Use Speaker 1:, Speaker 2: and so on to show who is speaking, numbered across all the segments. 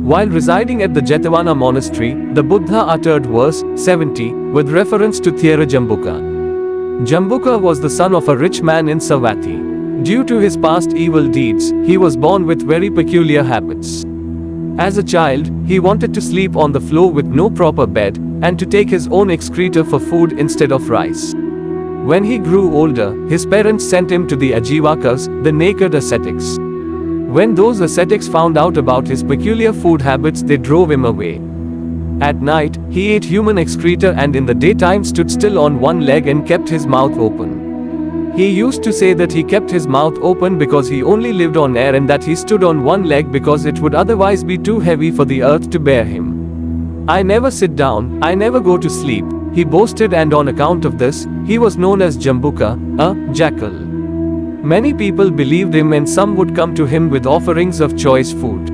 Speaker 1: While residing at the Jetavana monastery, the Buddha uttered verse 70 with reference to Thera Jambuka. Jambuka was the son of a rich man in Savatthi. Due to his past evil deeds, he was born with very peculiar habits. As a child, he wanted to sleep on the floor with no proper bed, and to take his own excreta for food instead of rice. When he grew older, his parents sent him to the Ajivakas, the naked ascetics. When those ascetics found out about his peculiar food habits, they drove him away. At night, he ate human excreta and in the daytime stood still on one leg and kept his mouth open. He used to say that he kept his mouth open because he only lived on air, and that he stood on one leg because it would otherwise be too heavy for the earth to bear him. I never sit down, I never go to sleep, he boasted, and on account of this, he was known as Jambuka, a jackal. Many people believed him, and some would come to him with offerings of choice food.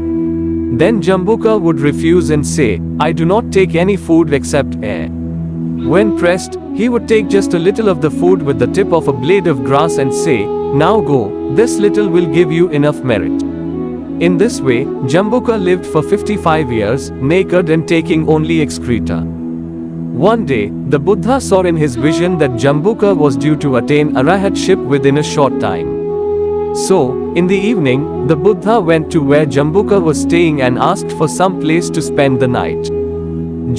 Speaker 1: Then Jambuka would refuse and say, "I do not take any food except air." When pressed, he would take just a little of the food with the tip of a blade of grass and say, "Now go, this little will give you enough merit." In this way, Jambuka lived for 55 years, naked and taking only excreta. One day, the Buddha saw in his vision that Jambuka was due to attain arahatship within a short time. So, in the evening, the Buddha went to where Jambuka was staying and asked for some place to spend the night.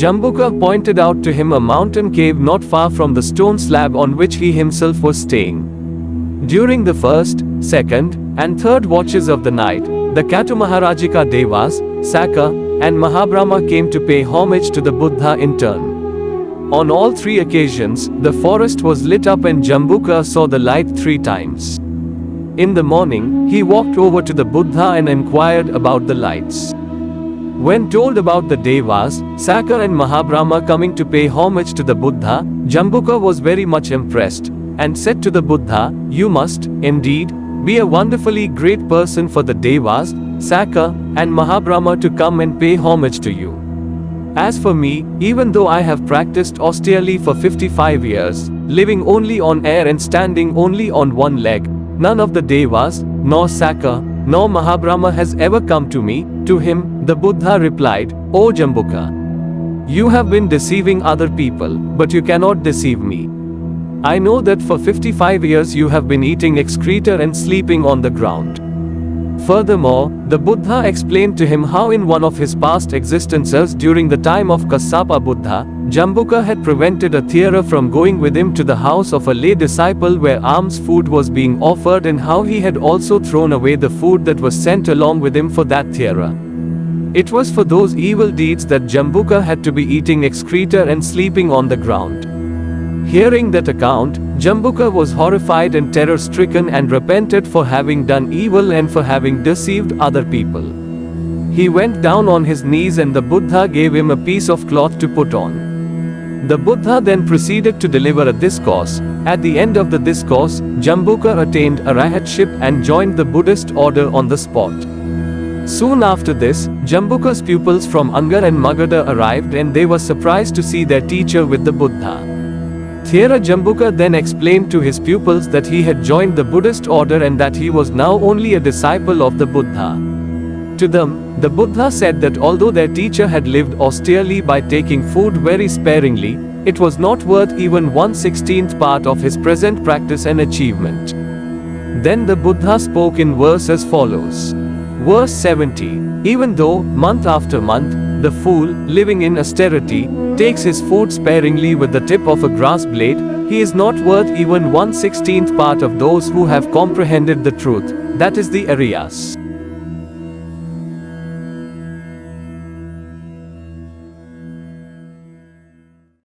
Speaker 1: Jambuka pointed out to him a mountain cave not far from the stone slab on which he himself was staying. During the first, second, and third watches of the night, the Katumaharajika Devas, Saka, and Mahabrahma came to pay homage to the Buddha in turn. On all three occasions, the forest was lit up and Jambuka saw the light 3 times. In the morning, he walked over to the Buddha and inquired about the lights. When told about the Devas, Saka and Mahabrahma coming to pay homage to the Buddha, Jambuka was very much impressed, and said to the Buddha, "You must, indeed, be a wonderfully great person for the Devas, Saka, and Mahabrahma to come and pay homage to you. As for me, even though I have practiced austerely for 55 years, living only on air and standing only on one leg, none of the Devas, nor Saka, nor Mahabrahma has ever come to me." To him, the Buddha replied, "O Jambuka, you have been deceiving other people, but you cannot deceive me. I know that for 55 years you have been eating excreta and sleeping on the ground." Furthermore, the Buddha explained to him how in one of his past existences during the time of Kassapa Buddha, Jambuka had prevented a Thera from going with him to the house of a lay disciple where alms food was being offered, and how he had also thrown away the food that was sent along with him for that Thera. It was for those evil deeds that Jambuka had to be eating excreta and sleeping on the ground. Hearing that account, Jambuka was horrified and terror-stricken and repented for having done evil and for having deceived other people. He went down on his knees and the Buddha gave him a piece of cloth to put on. The Buddha then proceeded to deliver a discourse. At the end of the discourse, Jambuka attained arahatship and joined the Buddhist order on the spot. Soon after this, Jambuka's pupils from Angar and Magadha arrived, and they were surprised to see their teacher with the Buddha. Thera Jambuka then explained to his pupils that he had joined the Buddhist order and that he was now only a disciple of the Buddha. To them, the Buddha said that although their teacher had lived austerely by taking food very sparingly, it was not worth even 1/16th part of his present practice and achievement. Then the Buddha spoke in verse as follows. Verse 70. Even though, month after month, the fool, living in austerity, takes his food sparingly with the tip of a grass blade, he is not worth even 1/16th part of those who have comprehended the truth, that is the Aryas.